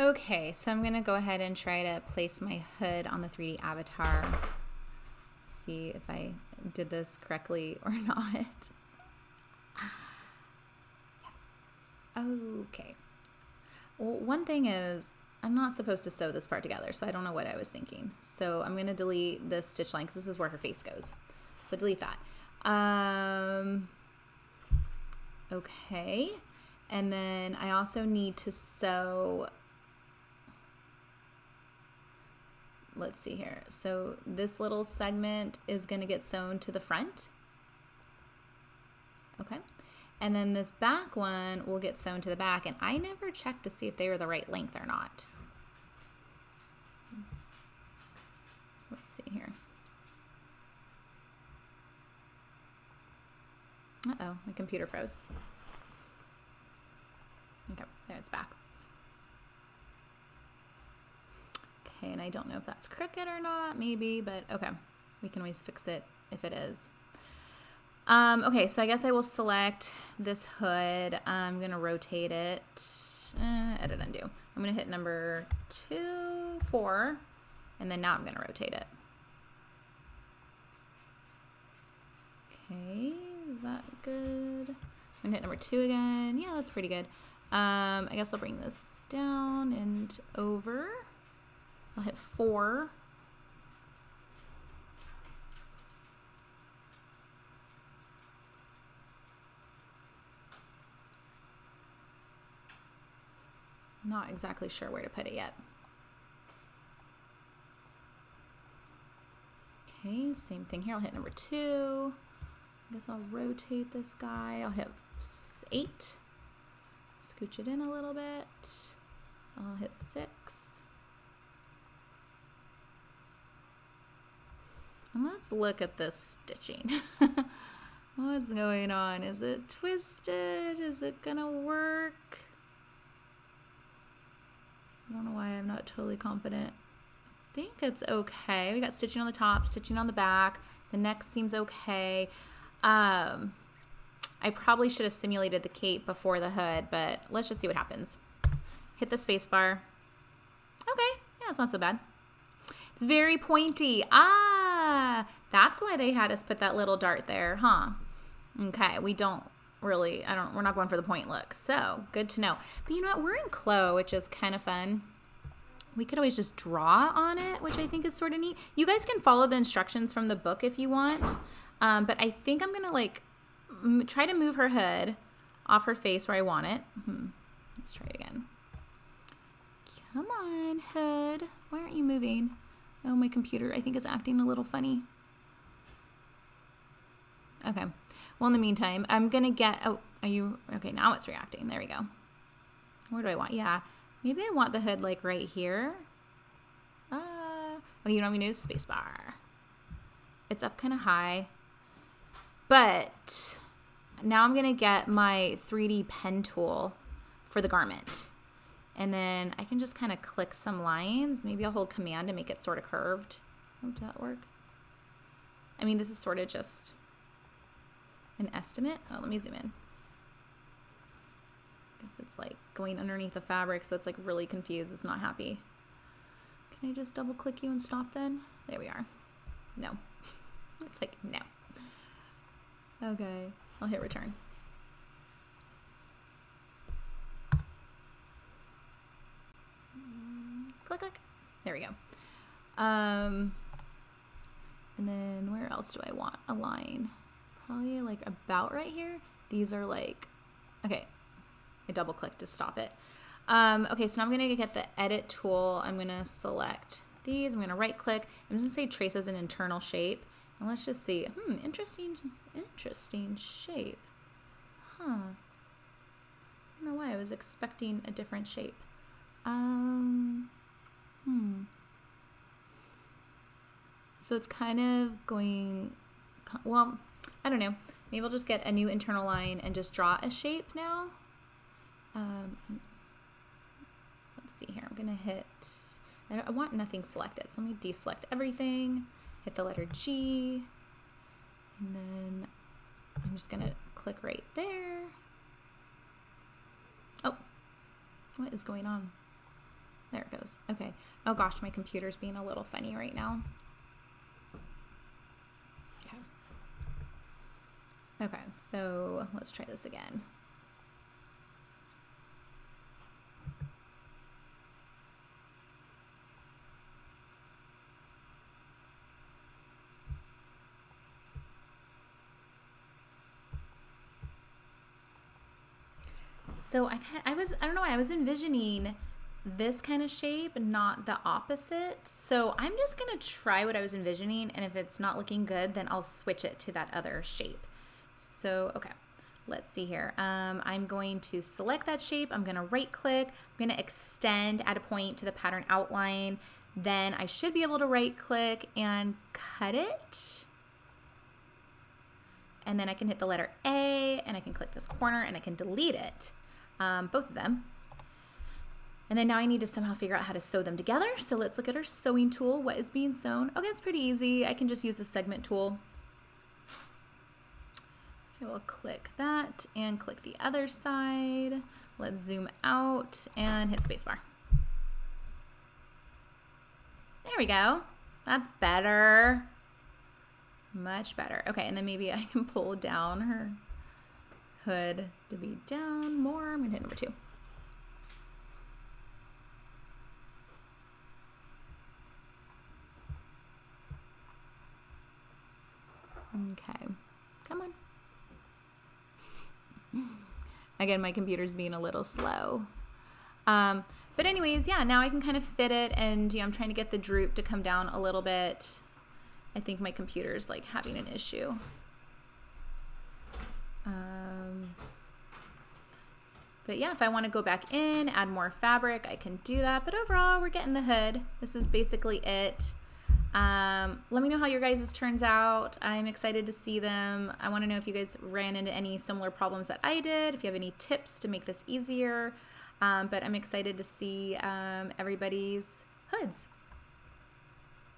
Okay, so I'm gonna go ahead and try to place my hood on the 3D avatar. See if I did this correctly or not. Yes. Okay. Well, one thing is I'm not supposed to sew this part together, so I don't know what I was thinking. So I'm gonna delete this stitch line because this is where her face goes. So delete that. Okay. And then I also need to sew, let's see here. So this little segment is going to get sewn to the front. Okay. And then this back one will get sewn to the back. And I never checked to see if they were the right length or not. Let's see here. Uh-oh, my computer froze. Okay, there it's back. Okay, and I don't know if that's crooked or not, maybe, but okay. We can always fix it if it is. Okay, so I guess I will select this hood. I'm gonna rotate it, edit undo. I'm gonna hit number 2, 4, and then now I'm gonna rotate it. Okay, is that good? I'm gonna hit number 2 again. Yeah, that's pretty good. I guess I'll bring this down and over. I'll hit 4. Not exactly sure where to put it yet. Okay, same thing here. I'll hit number 2. I guess I'll rotate this guy. I'll hit 8. Scooch it in a little bit. I'll hit 6. And let's look at this stitching. What's going on? Is it twisted? Is it gonna work? I don't know why I'm not totally confident. I think it's okay. We got stitching on the top, stitching on the back. The neck seems okay. I probably should have simulated the cape before the hood, but let's just see what happens. Hit the space bar. Okay, yeah, it's not so bad. It's very pointy. Ah, that's why they had us put that little dart there, huh? Okay, we don't really, we're not going for the point look, so good to know. But you know what, we're in Clo, which is kind of fun. We could always just draw on it, which I think is sort of neat. You guys can follow the instructions from the book if you want, but I think I'm gonna like try to move her hood off her face where I want it. Let's try it again. Come on, hood. Why aren't you moving? Oh, my computer, I think, is acting a little funny. Okay. Well, in the meantime, I'm going to get... Oh, are you... Okay, now it's reacting. There we go. Where do I want? Yeah. Maybe I want the hood, like, right here. Oh, you know what I'm going to do? Spacebar. It's up kind of high. But now I'm going to get my 3D pen tool for the garment. And then I can just kind of click some lines. Maybe I'll hold command to make it sort of curved. Oh, did that work? I mean, this is sort of just an estimate. Oh, let me zoom in. I guess it's like going underneath the fabric, so it's like really confused. It's not happy. Can I just double click you and stop then? There we are. No. It's like, no. Okay, I'll hit return. Click, click. There we go. And then where else do I want a line? Probably like about right here. These are like, okay, I double click to stop it. Okay, so now I'm gonna get the edit tool. I'm gonna select these. I'm gonna right click. I'm just gonna say trace as an internal shape. And let's just see. Interesting shape. Huh. I don't know why I was expecting a different shape. So it's kind of going, well, I don't know. Maybe I'll just get a new internal line and just draw a shape now. Let's see here. I'm going to hit, I want nothing selected. So let me deselect everything, hit the letter G, and then I'm just going to click right there. Oh, what is going on? There it goes. Okay. Oh gosh, my computer's being a little funny right now. Okay. Okay, so let's try this again. So I don't know why I was envisioning this kind of shape, not the opposite. So I'm just gonna try what I was envisioning, and if it's not looking good, then I'll switch it to that other shape. So, okay, let's see here. I'm going to select that shape. I'm gonna right click, I'm gonna extend, add a point to the pattern outline. Then I should be able to right click and cut it. And then I can hit the letter A, and I can click this corner, and I can delete it. Both of them. And then now I need to somehow figure out how to sew them together. So let's look at our sewing tool. What is being sewn? Okay, it's pretty easy. I can just use the segment tool. I will click that and click the other side. Let's zoom out and hit spacebar. There we go. That's better. Much better. Okay, and then maybe I can pull down her hood to be down more. I'm gonna hit number 2. Okay, come on. Again, my computer's being a little slow. But anyways, yeah, now I can kind of fit it, and I'm trying to get the droop to come down a little bit. I think my computer's like having an issue. But yeah, if I want to go back in, add more fabric, I can do that. But overall, we're getting the hood. This is basically it. Let me know how your guys' turns out. I'm excited to see them. I want to know if you guys ran into any similar problems that I did, if you have any tips to make this easier. But I'm excited to see everybody's hoods.